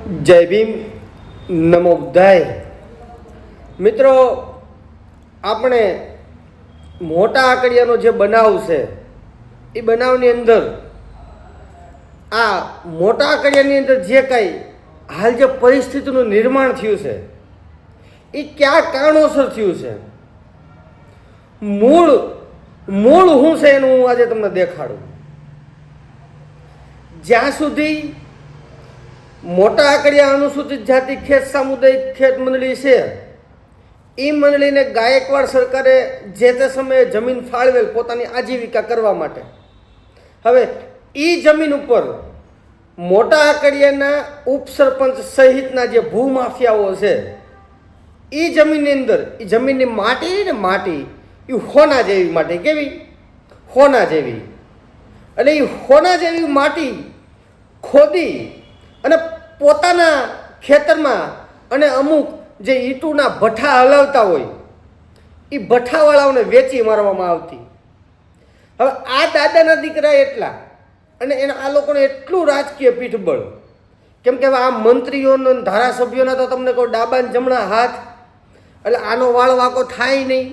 જય ભીમ, નમો બુદ્ધાય. મિત્રો, આપણે મોટા આકડિયાનો જે બનાવ છે એ બનાવની અંદર આ મોટા આકડિયાની અંદર જે કાંઈ હાલ જે પરિસ્થિતિનું નિર્માણ થયું છે એ કયા કારણોસર થયું છે, મૂળ શું છે એનું હું આજે તમને દેખાડું. જ્યાં સુધી મોટા આકડિયા અનુસૂચિત જાતિ ખેત સામુદાયિક ખેત મંડળી છે એ મંડળીને ગાયકવાડ સરકારે જે તે સમયે જમીન ફાળવેલ પોતાની આજીવિકા કરવા માટે. હવે એ જમીન ઉપર મોટા આકડિયાના ઉપસરપંચ સહિતના જે ભૂમાફિયાઓ છે એ જમીનની અંદર એ જમીનની માટી એ હોના જેવી માટી, કેવી હોના જેવી, એટલે એ હોના જેવી માટી ખોદી અને પોતાના ખેતરમાં અને અમુક જે ઈંટુના ભઠ્ઠા હલાવતા હોય એ ભઠ્ઠાવાળાઓને વેચી મારવામાં આવતી. હવે આ દાદાના દીકરા એટલા અને એના આ લોકોને એટલું રાજકીય પીઠબળ, કેમ કે આ મંત્રીઓના ધારાસભ્યોના તો તમને કહું ડાબા ને જમણા હાથ, એટલે આનો વાળ વાંકો થાય નહીં.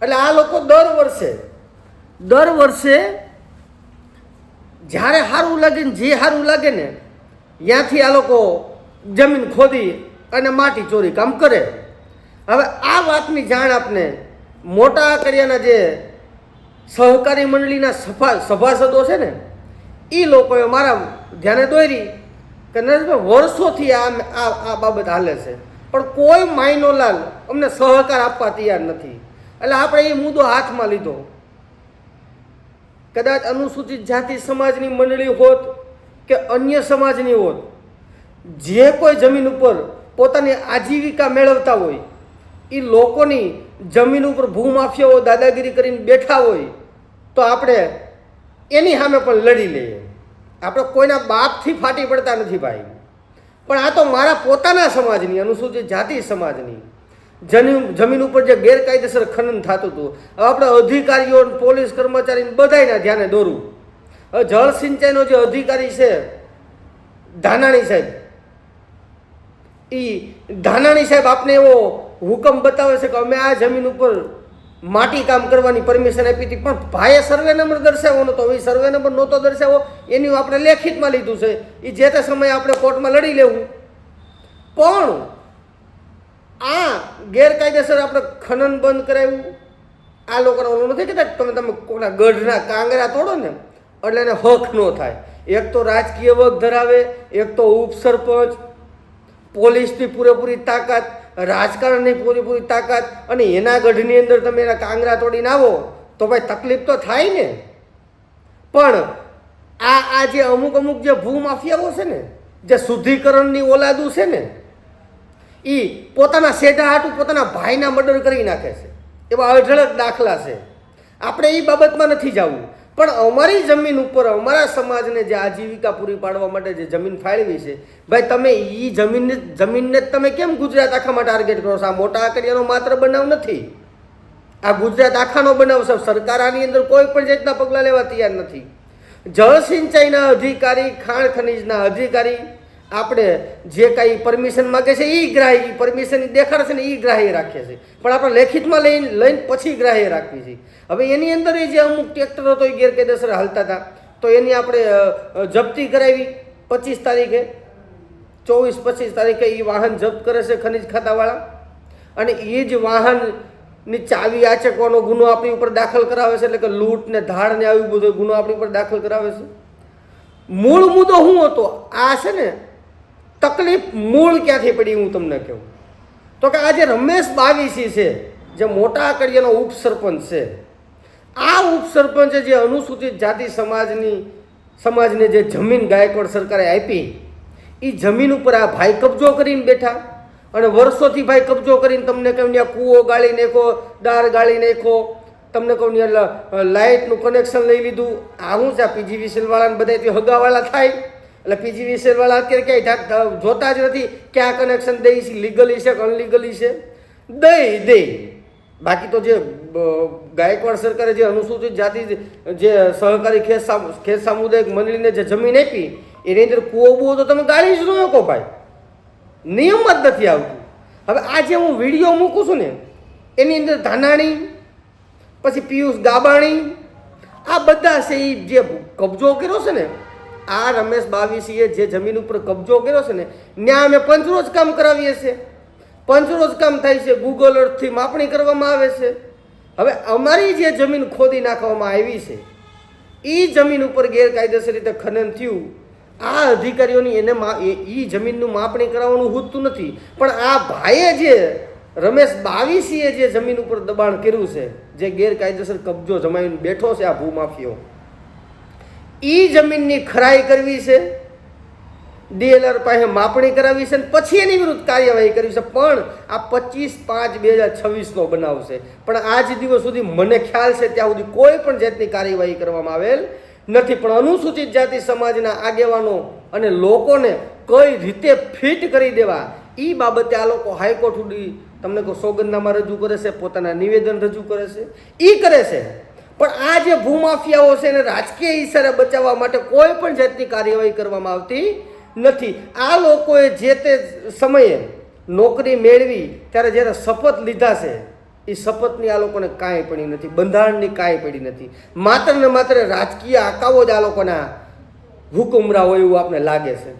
એટલે આ લોકો દર વર્ષે જ્યારે સારું લાગે ને જે સારું લાગે ને ત્યાંથી આ લોકો જમીન ખોદી અને માટી ચોરી કામ કરે. હવે આ વાતની જાણ આપને મોટા આકડિયાના જે સહકારી મંડળીના સભાસદો છે ને એ લોકોએ મારા ધ્યાને દોરી કે નરેશભાઈ વર્ષોથી આ બાબત હાલે છે પણ કોઈ માયનોલાલ અમને સહકાર આપવા તૈયાર નથી. એટલે આપણે એ મુદ્દો હાથમાં લીધો. કદાચ અનુસૂચિત જાતિ સમાજની મંડળી હોત કે અન્ય સમાજની હોત, જે કોઈ જમીન ઉપર પોતાની આજીવિકા મેળવતા હોય એ લોકોની જમીન ઉપર ભૂમાફિયાઓ દાદાગીરી કરીને બેઠા હોય તો આપણે એની સામે પણ લડી લઈએ. આપણે કોઈના બાપથી ફાટી પડતા નથી ભાઈ, પણ આ તો મારા પોતાના સમાજની અનુસૂચિત જાતિ સમાજની જમીન ઉપર જે ગેરકાયદેસર ખનન થતું હતું. હવે આપણે અધિકારીઓ, પોલીસ કર્મચારીને બધાયના ધ્યાને દોરવું. હવે જળ સિંચાઈનો જે અધિકારી છે ધાનાણી સાહેબ આપને એવો હુકમ બતાવે છે કે અમે આ જમીન ઉપર માટી કામ કરવાની પરમિશન આપી હતી, પણ ભાઈએ સર્વે નંબર દર્શાવ્યો નહોતો. એ સર્વે નંબર નહોતો દર્શાવ્યો એની આપણે લેખિતમાં લીધું છે, એ જે તે સમયે આપણે કોર્ટમાં લડી લેવું. પણ આ ગેરકાયદેસર આપણે ખનન બંધ કરાવ્યું. આ લોકોને ઓલું નથી કહેતા તમે કોના ગઢના કાંગરા તોડો ને એટલે એને હક ન થાય. એક તો રાજકીય વગ ધરાવે, એક તો ઉપસરપંચ, પોલીસની પૂરેપૂરી તાકાત, રાજકારણની પૂરેપૂરી તાકાત, અને એના ગઢની અંદર તમે એના કાંગરા તોડીને આવો તો ભાઈ તકલીફ તો થાય ને. પણ આ જે અમુક જે ભૂમાફિયાઓ છે ને, જે શુદ્ધિકરણની ઓલાદું છે ને, એ પોતાના સેઢા હાટું પોતાના ભાઈના મર્ડર કરી નાખે છે. એવા અઢળક દાખલા છે. આપણે એ બાબતમાં નથી જવું, પણ અમારી જમીન ઉપર અમારા સમાજને જે આજીવિકા પૂરી પાડવા માટે જે જમીન ફાળવી છે ભાઈ, તમે એ જમીનને તમે કેમ ગુજરાત આખામાં ટાર્ગેટ કરો છો? આ મોટા આકડિયાનો માત્ર બનાવ નથી, આ ગુજરાત આખાનો બનાવ છે. સરકાર આની અંદર કોઈ પણ જાતના પગલાં લેવા તૈયાર નથી. જળ સિંચાઈના અધિકારી, ખાણ ખનીજના અધિકારી આપણે જે કાંઈ પરમિશન માગે છે એ ગ્રાહ્ય પરમિશન દેખાડશે ને એ ગ્રાહ્ય રાખીએ છીએ, પણ આપણે લેખિતમાં લઈને પછી ગ્રાહ્ય રાખવી છે. હવે એની અંદર જે અમુક ટ્રેક્ટરો તો એ ગેરકાયદેસર હાલતા હતા તો એની આપણે જપ્તી કરાવી 25 તારીખે, 24-25 તારીખે એ વાહન જપ્ત કરે છે ખનીજ ખાતાવાળા, અને એ જ વાહનની ચાવી આચકવાનો ગુનો આપણી ઉપર દાખલ કરાવે છે. એટલે કે લૂંટ ને ધાડ ને આવી બધો ગુનો આપણી ઉપર દાખલ કરાવે છે. મૂળ મુદ્દો શું હતો? આ છે ને તકલીફ મૂળ ક્યાંથી પડી હું તમને કહું તો કે આ જે રમેશ બાવીસી છે, જે મોટા આકડિયાનો ઉપસરપંચ છે, આ ઉપસરપંચે જે અનુસૂચિત જાતિ સમાજને જે જમીન ગાયકવાડ સરકારે આપી એ જમીન ઉપર આ ભાઈ કબજો કરીને બેઠા, અને વર્ષોથી ભાઈ કબજો કરીને તમને કહ્યું ત્યાં કૂવો ગાળી નાખો, દાર ગાળી નાખો, તમને કહું ત્યાં લાઇટનું કનેક્શન લઈ લીધું. આ શું છે? પીજીવીસીએલ વાળાને બધાથી હગાવાળા થાય, એટલે પીજીવીસીએલ વાળા અત્યારે ક્યાંય જોતા જ નથી ક્યાં કનેક્શન દે છે, લીગલી છે કે અનલીગલી છે, દે. બાકી તો જે ગાયકવાડ સરકારે જે અનુસૂચિત જાતિ જે સહકારી ખેત સામુદાયિક મંડળીને જે જમીન આપી એની અંદર કૂવો બૂવો તો તમે ગાળી જ ન શકો ભાઈ, નિયમ જ નથી આવતું. હવે આ જે હું વિડીયો મૂકું છું ને એની અંદર ધાનાણી પછી પિયુષ ગાબાણી આ બધા છે એ જે કબજો કર્યો છે ને, આ રમેશ બાવીસીએ જે જમીન ઉપર કબજો કર્યો છે ને ત્યાં અમે પંચરોજ કામ કરાવીએ છીએ. પંચરોજ કામ થાય છે, ગૂગલ અર્થથી માપણી કરવામાં આવે છે. હવે અમારી જે જમીન ખોદી નાખવામાં આવી છે એ જમીન ઉપર ગેરકાયદેસર રીતે ખનન થયું, આ અધિકારીઓની એને એ જમીનનું માપણી કરાવવાનું હોતું નથી. પણ આ ભાઈએ જે રમેશ બાવીસીએ જે જમીન ઉપર દબાણ કર્યું છે, જે ગેરકાયદેસર કબજો જમાવીને બેઠો છે આ ભૂમાફિયો, એ જમીનની ખરાઈ કરવી છે, DLR પાસે માપણી કરાવી છે, પછી એની વિરુદ્ધ કાર્યવાહી કરવી છે. પણ આ 25/5/2026નો બનાવ છે, પણ આજ દિવસ સુધી મને ખ્યાલ છે ત્યાં સુધી કોઈ પણ જાતની કાર્યવાહી કરવામાં આવેલ નથી. પણ અનુસૂચિત જાતિ સમાજના આગેવાનો અને લોકોને કઈ રીતે ફિટ કરી દેવા એ બાબતે આ લોકો હાઈકોર્ટ સુધી તમને કહું સોગંદનામા રજૂ કરે છે, પોતાના નિવેદન રજૂ કરે છે, એ કરે છે. પણ આ જે ભૂમાફિયાઓ છે એને રાજકીય ઈશારે બચાવવા માટે કોઈ પણ જાતની કાર્યવાહી કરવામાં આવતી નથી. આ લોકોએ જે તે સમયે નોકરી મેળવી ત્યારે જ્યારે શપથ લીધા છે એ શપથની આ લોકોને કાંઈ પડી નથી, બંધારણની કાંઈ પડી નથી. માત્ર ને માત્ર રાજકીય આકાઓ જ આ લોકોના હુકુમરા હોય એવું આપણે લાગે છે.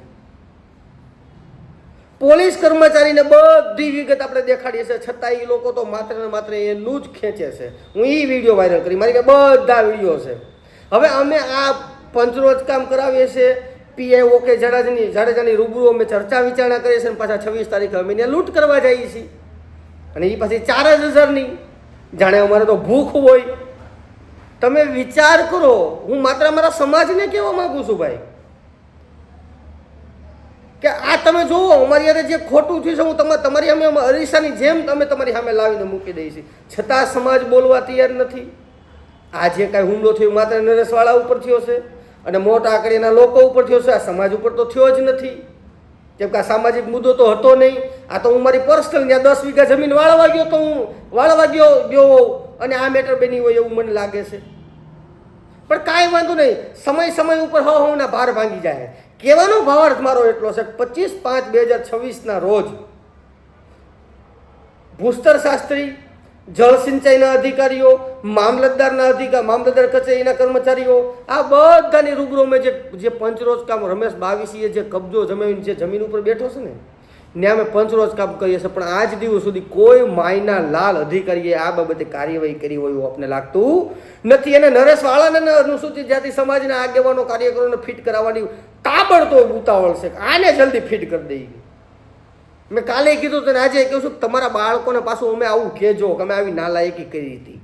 પોલીસ કર્મચારીને બધી વિગત આપણે દેખાડીએ છીએ, છતાં એ લોકો તો માત્ર ને માત્ર એનું જ ખેંચે છે. હું એ વિડીયો વાયરલ કરી, મારી બધા વિડીયો છે. હવે અમે આ પંચરોજ કામ કરાવીએ છીએ, પીઆઈ ઓકે જાડેજાની રૂબરૂ અમે ચર્ચા વિચારણા કરીએ છીએ, પાછા 26 તારીખે અમે ત્યાં લૂંટ કરવા જઈએ છીએ, અને એ પાછી 4000ની. જાણે અમારે તો ભૂખ હોય. તમે વિચાર કરો, હું માત્ર મારા સમાજને કહેવા માંગુ છું ભાઈ કે આ તમે જુઓ અમારી યારે જે ખોટું થયું છે, હું તમારી સામે અરીસાની જેમ તમે તમારી સામે લાવીને મૂકી દઈ છે, છતાં સમાજ બોલવા તૈયાર નથી. આ જે કાંઈ હુમલો થયો માત્ર નરેશવાળા ઉપર થયો છે અને મોટા આંકડીના લોકો ઉપર થયો છે, આ સમાજ ઉપર તો થયો જ નથી. કેમ કે આ સામાજિક મુદ્દો તો હતો નહીં. આ તો હું મારી પર્સનલ ત્યાં 10 વીઘા જમીન વાળવા ગયો તો હું વાળવા ગયો હોઉં અને આ મેટર બની હોય એવું મને લાગે છે. પણ કાંઈ વાંધો નહીં, સમય ઉપર હોના ભાર ભાંગી જાય. કહેવાનો ભાવાર્થ મારો એટલો છે, 25/5/2026ના રોજ ભૂસ્તર શાસ્ત્રી, જળ સિંચાઈના અધિકારીઓ, મામલતદાર કચેરીના કર્મચારીઓ, આ બધાની રૂબરૂ મેં જે પંચરોજ કામ રમેશ બાવીસીએ જે કબજો જમાવીને જે જમીન ઉપર બેઠો છે ને ત્યાં અમે પંચરોજ કામ કરીએ છીએ. પણ આજ દિવસ સુધી કોઈ માયના લાલ અધિકારીએ આ બાબતે કાર્યવાહી કરી હોય એવું આપણે લાગતું નથી. અને નરેશવાળાને અનુસૂચિત જાતિ સમાજના આગેવાનો કાર્યકરોને ફિટ કરાવવાની તાબડતોબ ઉતાવળ છે. આને જલ્દી ફિટ કરી દઈએ. મેં કાલે કીધું તો આજે કહું છું, તમારા બાળકોને પાછું અમે આવું કહેજો કે અમે આવી નાલાયકી કરી હતી.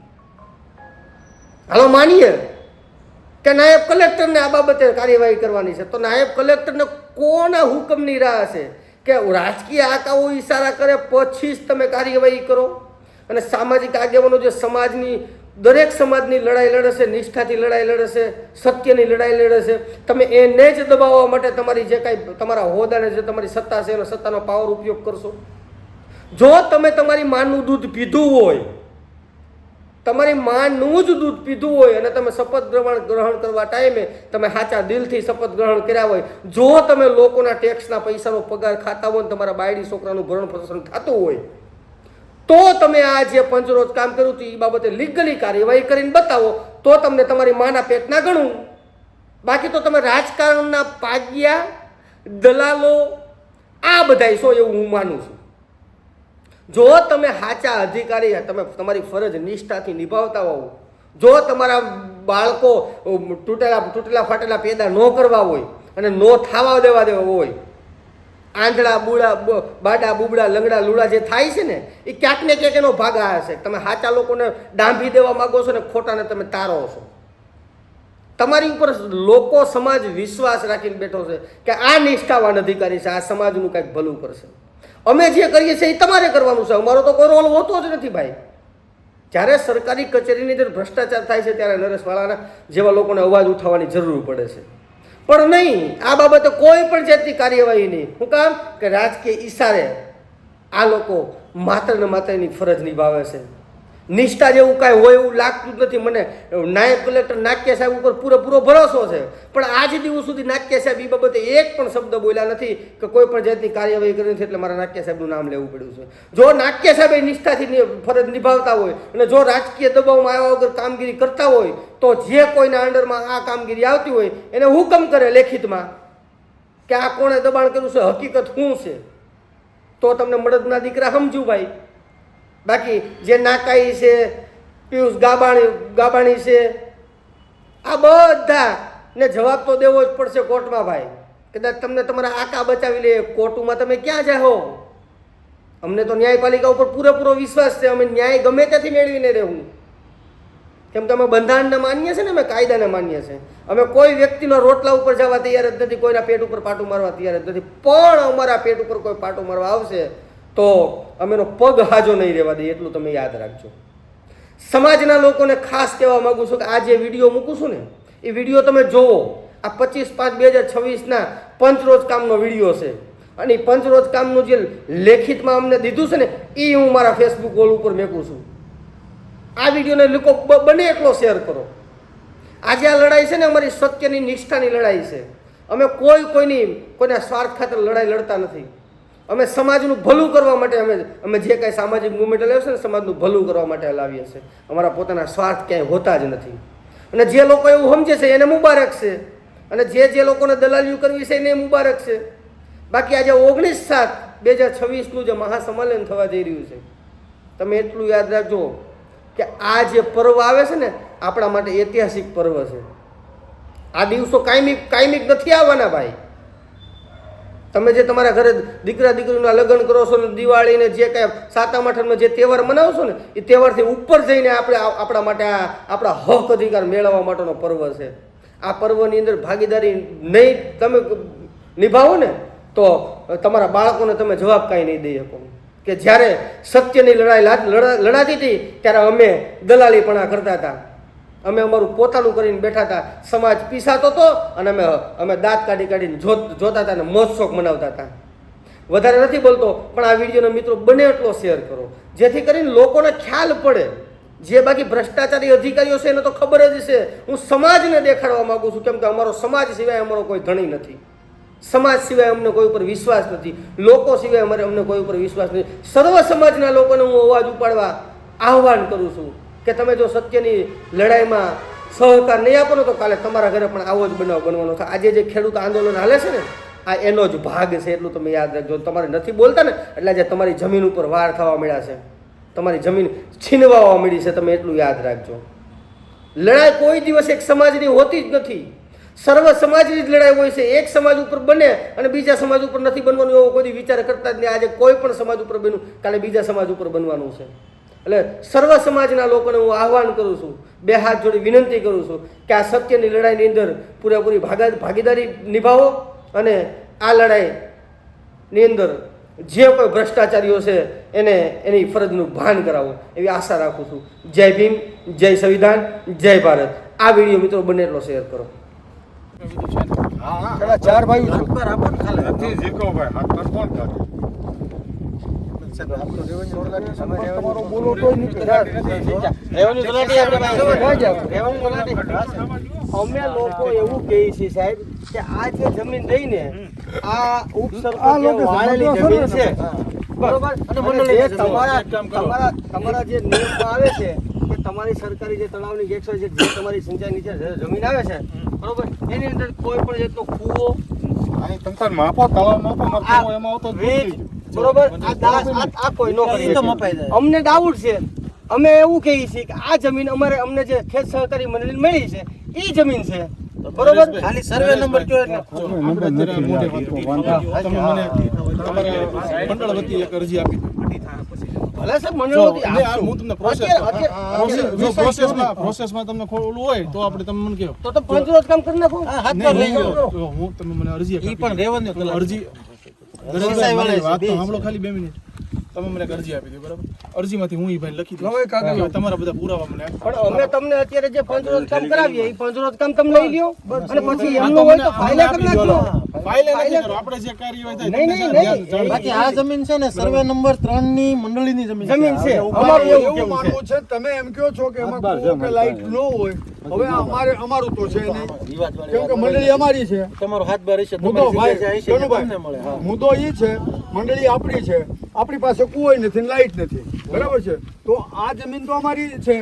હાલો માનીએ કે નાયબ કલેક્ટરને આ બાબતે કાર્યવાહી કરવાની છે, તો નાયબ કલેક્ટરને કોના હુકમની રાહ છે કે રાજકીય આકાઓ ઈશારા કરે પછી જ તમે કાર્યવાહી કરો? અને સામાજિક આગેવાનો જે દરેક સમાજની લડાઈ લડે છે, નિષ્ઠાથી લડાઈ લડે છે, સત્યની લડાઈ લડે છે, તમે એને જ દબાવવા માટે તમારી જે કાંઈ તમારા હોદ્દાને જે તમારી સત્તા છે એનો સત્તાનો પાવર ઉપયોગ કરશો. જો તમે તમારી માનું દૂધ પીધું હોય, તમારી માનું જ દૂધ પીધું હોય અને તમે શપથ ગ્રહણ કરવા ટાઈમે તમે સાચા દિલથી શપથ ગ્રહણ કર્યા હોય, જો તમે લોકોના ટેક્સના પૈસાનો પગાર ખાતા હોય ને તમારા બાયડી છોકરાનું ભરણ પોષણ થતું હોય, તો તમે આ જે પંચરોજ કામ કર્યું હતું એ બાબતે લીગલી કાર્યવાહી કરીને બતાવો, તો તમને તમારી માના પેટના ગણું. બાકી તો તમે રાજકારણના પાગ્યા દલાલો આ બધાય છો એવું હું માનું છું. જો તમે સાચા અધિકારી, તમે તમારી ફરજ નિષ્ઠાથી નિભાવતા હોવ, જો તમારા બાળકો તૂટેલા ફાટેલા પેદા ન કરવા હોય અને ન થવા દેવા હોય, આંધળા બાડા બુબડા લંગડા લુડા જે થાય છે ને એ ક્યાંક ને ક્યાંક એનો ભાગ આવે છે. તમે સાચા લોકોને ડાંભી દેવા માંગો છો ને ખોટાને તમે તારો છો. તમારી ઉપર લોકો સમાજ વિશ્વાસ રાખીને બેઠો છે કે આ નિષ્ઠાવાન અધિકારી છે, આ સમાજનું કંઈક ભલું કરશે. અમે જે કરીએ છીએ એ તમારે કરવાનું છે, અમારો તો કોઈ રોલ હોતો જ નથી ભાઈ. જ્યારે સરકારી કચેરીની અંદર ભ્રષ્ટાચાર થાય છે ત્યારે નરેશવાળાના જેવા લોકોને અવાજ ઉઠાવવાની જરૂર પડે છે. પણ નહીં, આ બાબતે કોઈ પણ જાતની કાર્યવાહી નહીં. શું કામ કે રાજકીય ઈશારે આ લોકો માત્ર ને માત્ર એની ફરજ નિભાવે છે. નિષ્ઠા જેવું કાંઈ હોય એવું લાગતું જ નથી મને. નાયબ કલેક્ટર નાક્યા સાહેબ ઉપર પૂરેપૂરો ભરોસો છે, પણ આજ દિવસ સુધી નાક્યા સાહેબ એ બાબતે એક પણ શબ્દ બોલ્યા નથી કે કોઈ પણ જાતની કાર્યવાહી કરી નથી, એટલે મારા નાક્યા સાહેબનું નામ લેવું પડ્યું છે. જો નાક્યા સાહેબ એ નિષ્ઠાથી ફરજ નિભાવતા હોય અને જો રાજકીય દબાવમાં આવ્યા વગર કામગીરી કરતા હોય તો જે કોઈના અંડરમાં આ કામગીરી આવતી હોય એને હુકમ કરે લેખિતમાં કે આ કોણે દબાણ કર્યું છે, હકીકત શું છે, તો તમને મળદના દીકરા સમજુ ભાઈ. બાકી જે નાકાઈ છે, પિયુષ ગાબાણી છે, આ બધાને જવાબ તો દેવો જ પડશે કોર્ટમાં ભાઈ. કદાચ તમને તમારા આકા બચાવી લે, કોર્ટમાં તમે ક્યાં જાઓ? અમને તો ન્યાયપાલિકા ઉપર પૂરેપૂરો વિશ્વાસ છે, અમે ન્યાય ગમે ત્યાંથી મેળવીને રહેવું, કેમ કે અમે બંધારણને માનીએ છીએ ને, અમે કાયદાને માનીએ છીએ. અમે કોઈ વ્યક્તિનો રોટલા ઉપર જવા તૈયાર જ નથી, કોઈના પેટ ઉપર પાટું મારવા તૈયાર જ નથી, પણ અમારા પેટ ઉપર કોઈ પાટું મારવા આવશે તો અમે એનો પગ હાજો નહીં રહેવા દઈએ, એટલું તમે યાદ રાખજો. સમાજના લોકોને ખાસ કહેવા માગું છું કે આ જે વિડીયો મૂકું છું ને એ વિડીયો તમે જોવો. આ 25/5/2026 પંચરોજ કામનો વિડીયો છે અને પંચરોજ કામનું જે લેખિતમાં અમને દીધું છે ને એ હું મારા ફેસબુક વોલ ઉપર મેકું છું. આ વિડીયોને લોકો બને એટલો શેર કરો. આજે આ લડાઈ છે ને અમારી સત્યની નિષ્ઠાની લડાઈ છે. અમે કોઈના સ્વાર્થ ખાતર લડાઈ લડતા નથી. અમે સમાજનું ભલું કરવા માટે અમે જે કાંઈ સામાજિક મુવમેન્ટ લાવ્યો છે ને સમાજનું ભલું કરવા માટે લાવીએ છીએ. અમારા પોતાના સ્વાર્થ ક્યાંય હોતા જ નથી. અને જે લોકો એવું સમજે છે એને મુબારક છે, અને જે લોકોને દલાલીઓ કરવી છે એને મુબારક છે. બાકી આજે 19/7/2026 જે મહાસંમેલન થવા જઈ રહ્યું છે, તમે એટલું યાદ રાખજો કે આ જે પર્વ આવે છે ને આપણા માટે ઐતિહાસિક પર્વ છે. આ દિવસો કાયમિક નથી આવવાના ભાઈ. તમે જે તમારા ઘરે દીકરા દીકરીના લગ્ન કરો છો ને દિવાળીને જે કાંઈ 7મ 8મ જે તહેવાર મનાવશો ને એ તહેવારથી ઉપર જઈને આપણા માટે આપણા હક અધિકાર મેળવવા માટેનો પર્વ છે. આ પર્વની અંદર ભાગીદારી નહીં તમે નિભાવો ને તો તમારા બાળકોને તમે જવાબ કાંઈ નહીં દઈ શકો. કે જ્યારે સત્યની લડાઈ લડાતી હતી ત્યારે અમે દલાલીપણા કરતા હતા, અમે અમારું પોતાનું કરીને બેઠા હતા, સમાજ પીસાતો હતો અને અમે દાંત કાઢીને જોતા હતા અને મોજશોખ મનાવતા હતા. વધારે નથી બોલતો, પણ આ વિડીયોનો મિત્રો બને એટલો શેર કરો જેથી કરીને લોકોને ખ્યાલ પડે. જે બાકી ભ્રષ્ટાચારી અધિકારીઓ છે એને તો ખબર જ છે. હું સમાજને દેખાડવા માંગુ છું, કેમ કે અમારો સમાજ સિવાય અમારો કોઈ ધણી નથી. સમાજ સિવાય અમને કોઈ ઉપર વિશ્વાસ નથી. લોકો સિવાય અમને કોઈ ઉપર વિશ્વાસ નથી. સર્વ સમાજના લોકોને હું અવાજ ઉપાડવા આહ્વાન કરું છું કે તમે જો સત્યની લડાઈમાં સહકાર નહીં આપો ને તો કાલે તમારા ઘરે પણ આવો જ બનાવ બનવાનો છે. આજે જે ખેડૂત આંદોલન હાલે છે ને આ એનો જ ભાગ છે, એટલું તમે યાદ રાખજો. તમારે નથી બોલતા ને એટલે આજે તમારી જમીન ઉપર વાર થવા મળ્યા છે, તમારી જમીન છીનવાવા મળી છે, તમે એટલું યાદ રાખજો. લડાઈ કોઈ દિવસ એક સમાજની હોતી જ નથી, સર્વ સમાજની જ લડાઈ હોય છે. એક સમાજ ઉપર બને અને બીજા સમાજ ઉપર નથી બનવાનું એવો કોઈ વિચાર કરતા જ નહીં. આજે કોઈ પણ સમાજ ઉપર બન્યું કાલે બીજા સમાજ ઉપર બનવાનું છે. એટલે સર્વ સમાજના લોકોને હું આહ્વાન કરું છું, બે હાથ જોડી વિનંતી કરું છું કે આ સત્યની લડાઈની અંદર પૂરેપૂરી ભાગીદારી નિભાવો અને આ લડાઈની અંદર જે કોઈ ભ્રષ્ટાચારીઓ છે એની ફરજનું ભાન કરાવો એવી આશા રાખું છું. જય ભીમ, જય સંવિધાન, જય ભારત. આ વિડીયો મિત્રો બને એટલો શેર કરો. ચાર ભાઈ અમે લોકો એવું કહીએ છીએ સાહેબ કે આ જે જમીન લઈને આ વાળેલી જમીન છે બરોબર, અને જે તમારા જે નિયમમાં આવે છે કે તમારી સરકારી જે તળાવની જે તમારી સિંચાઈ નીચે જમીન આવે છે બરોબર, એની અંદર કોઈ પણ જાતનો કૂવો બરોબર આ કોઈ ન કરી. અમને ડાઉટ છે, અમે એવું કહીએ છીએ કે આ જમીન અમને જે ખેત સહકારી મંડળી મળી છે એ જમીન છે બરોબર. ખાલી સર્વે નંબર કયો એટલે મંડળ વતી એક અરજી આપી ભલે સર મંડળ હું તમને પ્રોસેસમાં તમને ખોલવું હોય તો આપણે તમે મને કહો તો પંચરોજ કામ કરી નાખો. હું તમે મને અરજી અરજી સાંભળો ખાલી 2 મિનિટ. તમે મને અરજી આપી દો બરાબર, અરજીમાંથી હું ભાઈ લખી દઉં તમારા બધા પુરાવા મને. પણ અમે તમને અત્યારે જે પંચરોજ કામ કરાવીએ એ પંચરોજ કામ તમે લઈ લ્યો અને પછી એમનું હોય તો ફાઇલ કરી નાખજો. ફાઇલ નથી કરો આપણે જે કાર્યવાહી થાય નહીં, નહીં, નહીં. બાકી આ જમીન છે ને સર્વે નંબર 3 ની મંડળીની જમીન જમીન છે. અમારું એવું એવું કેવું માનવું છે તમે એમ કહો છો કે એમાં કોઈ કે લાઈટ ન હોય હવે અમારું તો છે નહીં કેમ કે મંડળી અમારી છે તમારો હાથ બાર હશે મુદ્દો ભાઈ તમને કનુભાઈ, મળે. હા. મુદ્દો એ છે મંડળી આપણી છે, આપણી પાસે કોઈ નથી ને લાઈટ નથી, બરાબર છે, તો આ જમીન તો અમારી છે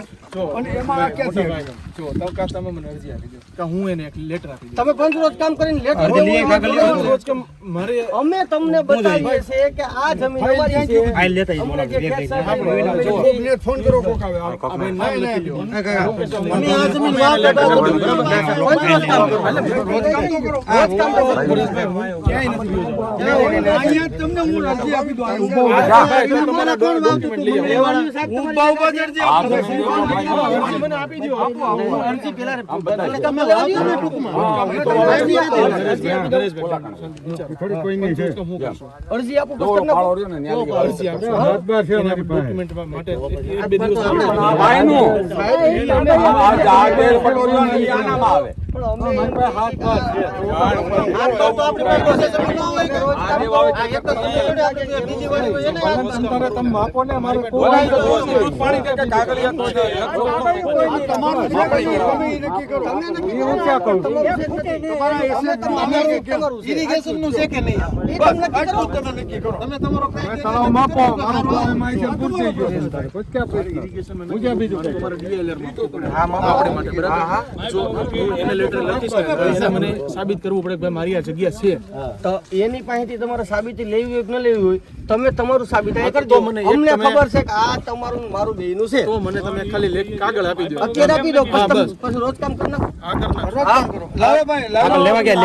અને એમાં આ ક્યાંથી આવી? જો તમે મને અરજી આપી દો કે હું એને એક લેટર આપી દઉં તમે પંચરોજ કામ કરીને લેટર રોજ કે મારે અમે તમને બતાવીએ છીએ કે આ જમીન અમારી છે. અમને જે tax આવે છે, કોકને ફોન કરો કોક આવે અમે આ જમીન વાપરતા નથી. પંચરોજ કામ કરો. રોજ કામ તો કરો. રોજ કામ તો કરો. ક્યાંય નથી ગયો. અહીંયા તમને હું અરજી આપી દઉં. તમારા ડોક્યુમેન્ટ લઈ આવો. હું ભાવ પર અરજી આપી દઉં. અરજી મને આપી દો. અરજી પેલા તમે લાવી દો ને ટૂંકમાં. અરજી આપો પુસ્તક નાખો. અરજી આપશો. એના ડોક્યુમેન્ટ માટે એક બે દિવસ પણ અમે હાથ તો આપણી પાસે પ્રોસેસ ન હોય કે રોજ કામ કરો. આ એક તો તમે જોડે આજે જે બીજી વાળી હોય એને તમે આપો ને અમારે બોલાય તો તમારું છે કે નહીં? તમે ઈ નક્કી કરો. હું ક્યાં કહું? તમારા એસએસ તમારું ઇરિગેશન નું છે કે નહીં એ તમે નક્કી કરો. તમે નક્કી કરો. તમે તમારો તળાવ માપો, મારો પ્રોબ્લેમ આવી છે, પૂર થઈ ગયો છે. પછી ક્યાં પ્રશ્ન? હું ક્યાં બીજું કંઈ? તમારે DLR માં આપણે માટે બરાબર જો એને લેટર લખીશ ને તો એને મને સાબિત કરવું પડે કે ભાઈ મારી આ જગ્યા છે તો એની પાસેથી તમારે સાબિતી લેવી હોય કે ન લેવી હોય તમે તમારું સાબિત અહીં કરી તો દો. મને એક અમને તમે- ખબર છે કે આ તમારું ને મારું બેયનું છે. તો મને તમે ખાલી કાગળ આપી દો અત્યારે આપી દો હા, પછી બસ. પછી રોજ કામ કરી નાખો. આ કરના લાવો ભાઈ, લાવો. લેવા ગયા